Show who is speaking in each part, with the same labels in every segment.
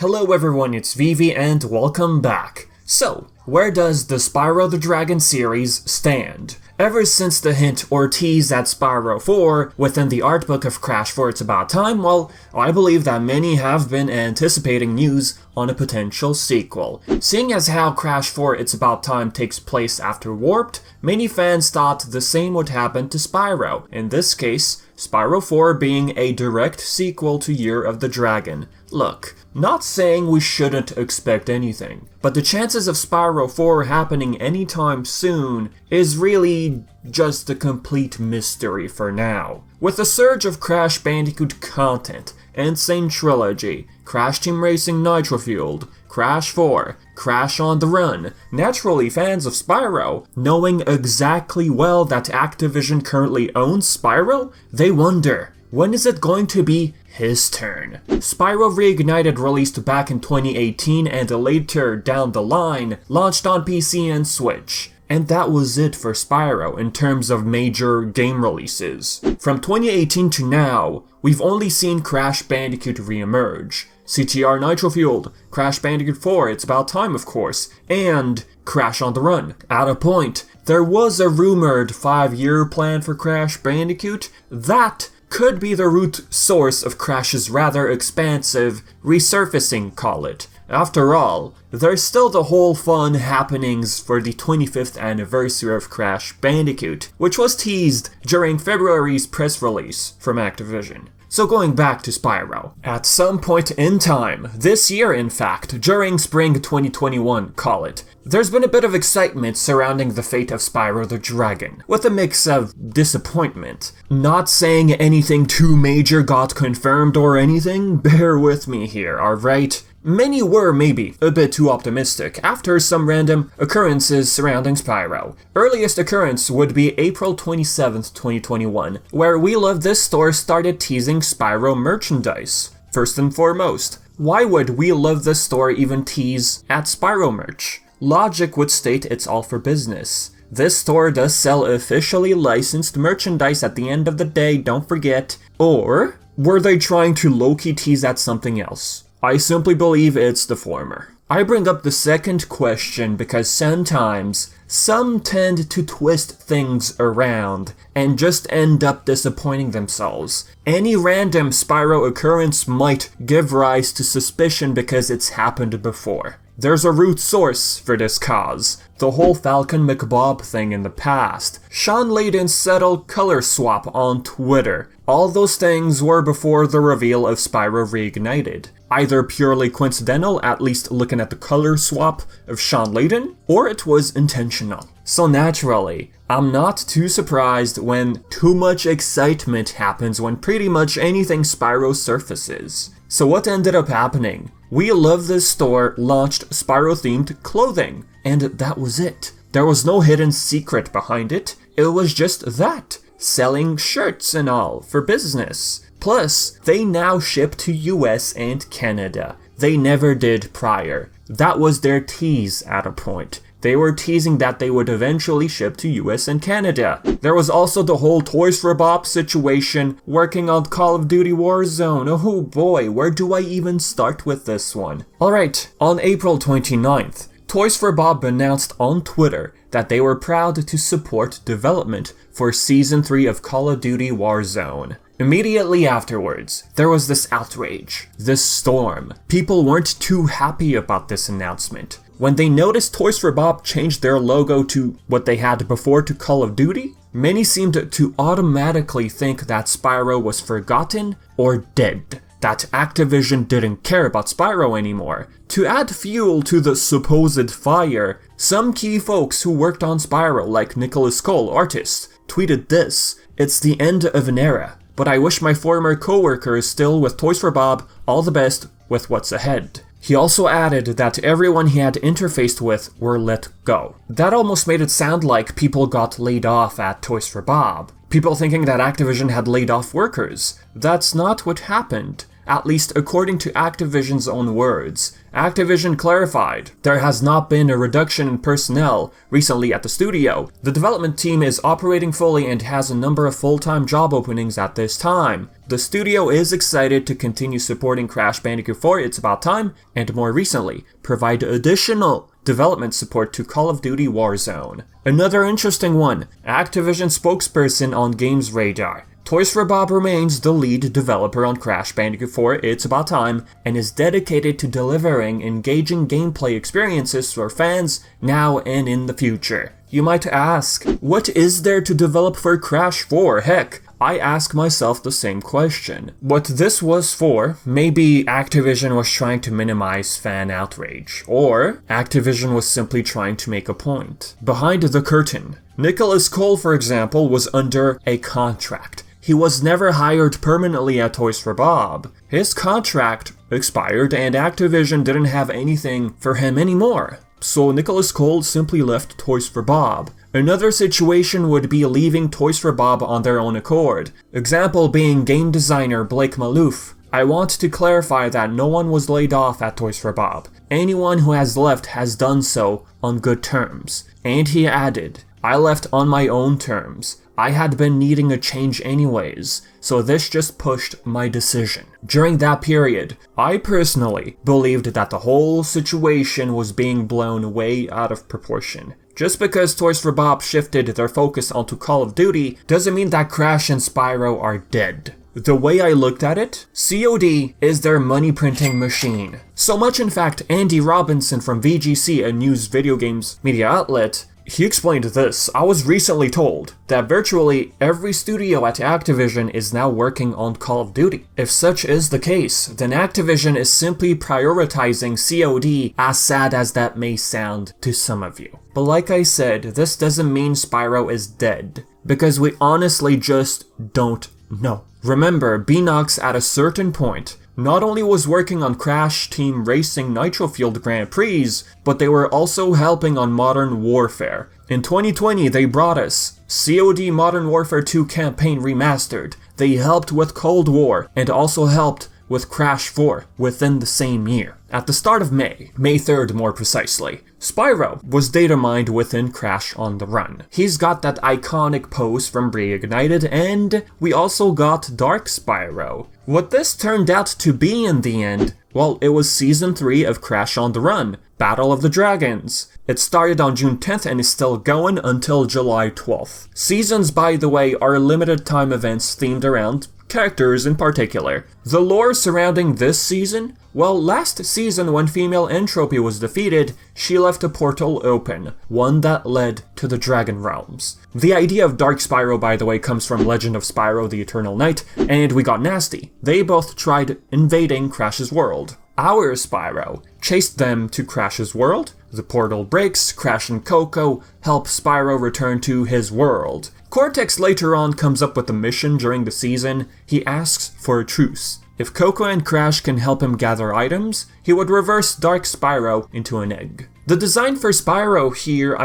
Speaker 1: Hello everyone, it's Vivi and welcome back. So, where does the Spyro the Dragon series stand? Ever since the hint or tease at Spyro 4 within the art book of Crash for It's About Time, well, I believe that many have been anticipating news on a potential sequel. Seeing as how Crash 4 It's About Time takes place after Warped, many fans thought the same would happen to Spyro, in this case, Spyro 4 being a direct sequel to Year of the Dragon. Look, not saying we shouldn't expect anything, but the chances of Spyro 4 happening anytime soon is really just a complete mystery for now. With a surge of Crash Bandicoot content, Insane Trilogy, Crash Team Racing Nitro Fueled, Crash 4, Crash on the Run, naturally fans of Spyro, knowing exactly well that Activision currently owns Spyro, they wonder, when is it going to be his turn? Spyro Reignited released back in 2018 and later down the line launched on PC and Switch. And that was it for Spyro in terms of major game releases. From 2018 to now, we've only seen Crash Bandicoot re-emerge, CTR Nitro Fueled, Crash Bandicoot 4 It's About Time of course, and Crash on the Run. At a point, there was a rumored 5-year plan for Crash Bandicoot that could be the root source of Crash's rather expansive resurfacing, call it. After all, there's still the whole fun happenings for the 25th anniversary of Crash Bandicoot, which was teased during February's press release from Activision. So going back to Spyro, at some point in time, this year in fact, during spring 2021, call it, there's been a bit of excitement surrounding the fate of Spyro the Dragon, with a mix of disappointment. Not saying anything too major got confirmed or anything, bear with me here, alright? Many were maybe a bit too optimistic after some random occurrences surrounding Spyro. Earliest occurrence would be April 27th, 2021, where WeLovethis store started teasing Spyro merchandise. First and foremost, why would WeLovethis store even tease at Spyro merch? Logic would state it's all for business. This store does sell officially licensed merchandise at the end of the day, don't forget. Or were they trying to low-key tease at something else? I simply believe it's the former. I bring up the second question because sometimes some tend to twist things around and just end up disappointing themselves. Any random Spyro occurrence might give rise to suspicion because it's happened before. There's a root source for this cause. The whole Falcon McBob thing in the past. Sean Layden's subtle color swap on Twitter. All those things were before the reveal of Spyro Reignited. Either purely coincidental, at least looking at the color swap of Sean Layden, or it was intentional. So naturally, I'm not too surprised when too much excitement happens when pretty much anything Spyro surfaces. So what ended up happening? WeLovethis store launched Spyro-themed clothing, and that was it. There was no hidden secret behind it, it was just that. Selling shirts and all, for business. Plus, they now ship to US and Canada. They never did prior. That was their tease at a point. They were teasing that they would eventually ship to US and Canada. There was also the whole Toys for Bob situation, working on Call of Duty Warzone. Oh boy, where do I even start with this one? Alright, on April 29th, Toys for Bob announced on Twitter that they were proud to support development for Season 3 of Call of Duty Warzone. Immediately afterwards, there was this outrage, this storm. People weren't too happy about this announcement. When they noticed Toys for Bob changed their logo to what they had before to Call of Duty, many seemed to automatically think that Spyro was forgotten or dead. That Activision didn't care about Spyro anymore. To add fuel to the supposed fire, some key folks who worked on Spyro, like Nicholas Kole, artist, tweeted this: "It's the end of an era, but I wish my former co-workers still with Toys for Bob all the best with what's ahead." He also added that everyone he had interfaced with were let go. That almost made it sound like people got laid off at Toys for Bob. People thinking that Activision had laid off workers. That's not what happened. at least according to Activision's own words. Activision clarified, there has not been a reduction in personnel recently at the studio. The development team is operating fully and has a number of full-time job openings at this time. The studio is excited to continue supporting Crash Bandicoot 4 It's About Time, and more recently, provide additional development support to Call of Duty Warzone. Another interesting one, Activision spokesperson on Gamesradar. Toys for Bob remains the lead developer on Crash Bandicoot 4 It's About Time and is dedicated to delivering engaging gameplay experiences for fans now and in the future. You might ask, what is there to develop for Crash 4? Heck, I ask myself the same question. What this was for, maybe Activision was trying to minimize fan outrage, or Activision was simply trying to make a point. Behind the curtain, Nicholas Cole, for example, was under a contract. He was never hired permanently at Toys for Bob. His contract expired and Activision didn't have anything for him anymore. So Nicholas Cole simply left Toys for Bob. Another situation would be leaving Toys for Bob on their own accord. Example being game designer Blake Malouf. I want to clarify that no one was laid off at Toys for Bob. Anyone who has left has done so on good terms. And he added, I left on my own terms. I had been needing a change anyways, so this just pushed my decision. During that period, I personally believed that the whole situation was being blown way out of proportion. Just because Toys for Bob shifted their focus onto Call of Duty doesn't mean that Crash and Spyro are dead. The way I looked at it, COD is their money printing machine. So much in fact, Andy Robinson from VGC, a news video games media outlet, he explained this. I was recently told that virtually every studio at Activision is now working on Call of Duty. If such is the case, then Activision is simply prioritizing COD, as sad as that may sound to some of you. But like I said, this doesn't mean Spyro is dead, because we honestly just don't know. Remember, Beanox at a certain point not only was working on Crash Team Racing Nitro Fueled Grand Prix, but they were also helping on Modern Warfare. In 2020, they brought us COD Modern Warfare 2 Campaign Remastered. They helped with Cold War, and also helped with Crash 4 within the same year. At the start of May 3rd more precisely, Spyro was data mined within Crash on the Run. He's got that iconic pose from Reignited, and we also got Dark Spyro. What this turned out to be in the end, well, it was Season 3 of Crash on the Run, Battle of the Dragons. It started on June 10th and is still going until July 12th. Seasons, by the way, are limited time events themed around characters in particular. The lore surrounding this season? Well, last season when female Entropy was defeated, she left a portal open, one that led to the Dragon Realms. The idea of Dark Spyro, by the way, comes from Legend of Spyro the Eternal Knight, and we got nasty. They both tried invading Crash's world. Our Spyro chased them to Crash's world, the portal breaks, Crash and Coco help Spyro return to his world. Cortex later on comes up with a mission during the season. He asks for a truce. If Coco and Crash can help him gather items, he would reverse Dark Spyro into an egg. The design for Spyro here,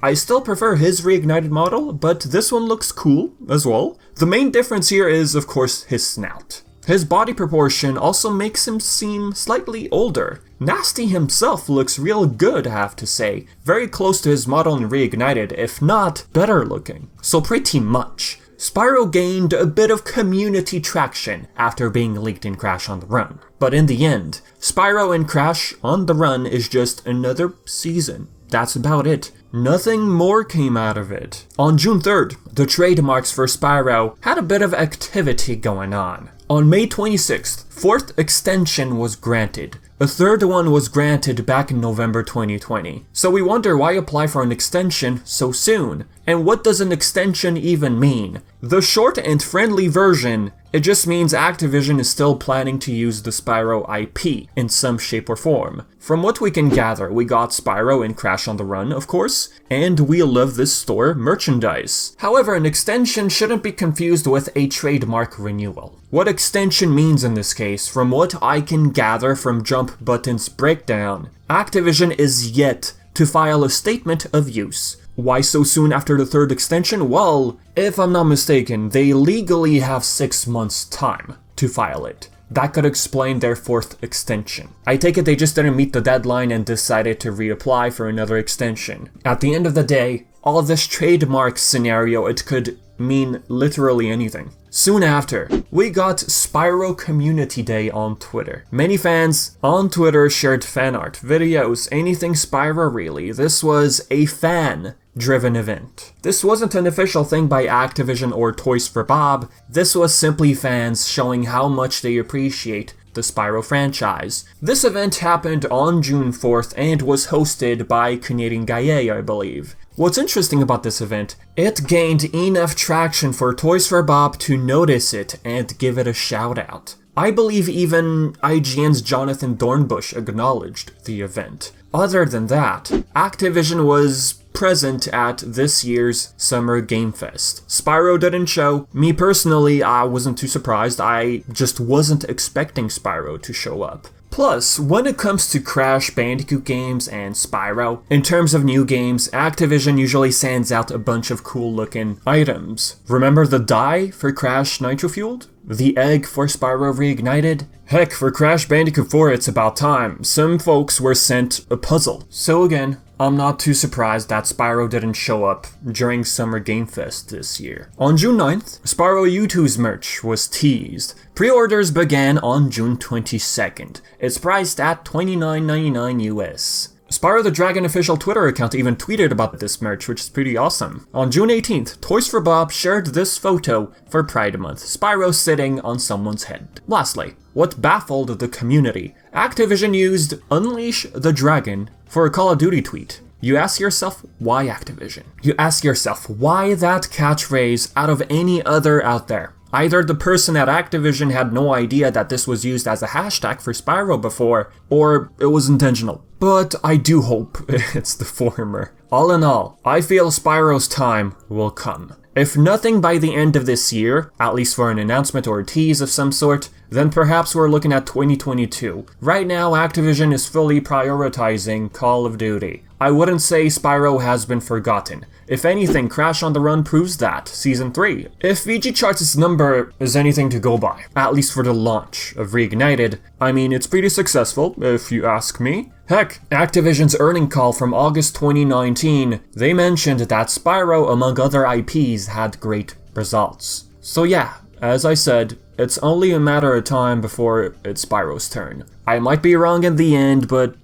Speaker 1: I still prefer his Reignited model, but this one looks cool as well. The main difference here is, of course, his snout. His body proportion also makes him seem slightly older. Nasty himself looks real good, I have to say. Very close to his model in Reignited, if not better looking. So pretty much, Spyro gained a bit of community traction after being leaked in Crash on the Run. But in the end, Spyro in Crash on the Run is just another season. That's about it. Nothing more came out of it. On June 3rd, the trademarks for Spyro had a bit of activity going on. On May 26th, 4th extension was granted. A 3rd one was granted back in November 2020. So we wonder why apply for an extension so soon? And what does an extension even mean? The short and friendly version, it just means Activision is still planning to use the Spyro IP in some shape or form. From what we can gather, we got Spyro in Crash on the Run, of course, and WeLovethis store merchandise. However, an extension shouldn't be confused with a trademark renewal. What extension means in this case, from what I can gather from Jump Button's breakdown, Activision is yet to file a statement of use. Why so soon after the 3rd extension? Well, if I'm not mistaken, they legally have 6 months' time to file it. that could explain their 4th extension. I take it they just didn't meet the deadline and decided to reapply for another extension. At the end of the day, all this trademark scenario, it could mean literally anything. Soon after, we got Spyro Community Day on Twitter. Many fans on Twitter shared fan art, videos, anything Spyro really. This was a fan-driven event. This wasn't an official thing by Activision or Toys for Bob. This was simply fans showing how much they appreciate the Spyro franchise. This event happened on June 4th and was hosted by Canadian Gaye, I believe. What's interesting about this event, it gained enough traction for Toys for Bob to notice it and give it a shout out. I believe even IGN's Jonathan Dornbush acknowledged the event. Other than that, Activision was present at this year's Summer Game Fest. Spyro didn't show. Me personally, I wasn't too surprised. I just wasn't expecting Spyro to show up. Plus, when it comes to Crash Bandicoot games and Spyro, in terms of new games, Activision usually sends out a bunch of cool looking items. Remember the dye for Crash Nitro Fueled? The egg for Spyro Reignited? Heck, for Crash Bandicoot 4 it's about time. Some folks were sent a puzzle. So again, I'm not too surprised that Spyro didn't show up during Summer Game Fest this year. On June 9th, Spyro U2's merch was teased. Pre-orders began on June 22nd. It's priced at $29.99 US. Spyro the Dragon official Twitter account even tweeted about this merch, which is pretty awesome. On June 18th, Toys for Bob shared this photo for Pride Month, Spyro sitting on someone's head. Lastly, what baffled the community, Activision used Unleash the Dragon for a Call of Duty tweet. You ask yourself, why Activision? You ask yourself, why that catchphrase out of any other out there? Either the person at Activision had no idea that this was used as a hashtag for Spyro before, or it was intentional. But I do hope it's the former. All in all, I feel Spyro's time will come. If nothing by the end of this year, at least for an announcement or a tease of some sort, then perhaps we're looking at 2022. Right now, Activision is fully prioritizing Call of Duty. I wouldn't say Spyro has been forgotten. If anything, Crash on the Run proves that, Season 3. If VGChartz' number is anything to go by, at least for the launch of Reignited, I mean, it's pretty successful, if you ask me. Heck, Activision's earning call from August 2019, they mentioned that Spyro, among other IPs, had great results. So yeah, as I said, it's only a matter of time before it's Spyro's turn. I might be wrong in the end, but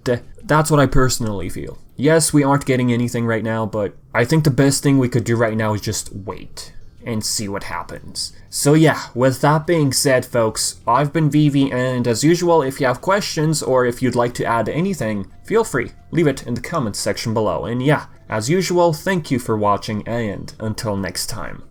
Speaker 1: that's what I personally feel. Yes, we aren't getting anything right now, but I think the best thing we could do right now is just wait and see what happens. So yeah, with that being said, folks, I've been Vivi, and as usual, if you have questions or if you'd like to add anything, feel free, leave it in the comments section below. And yeah, as usual, thank you for watching, and until next time.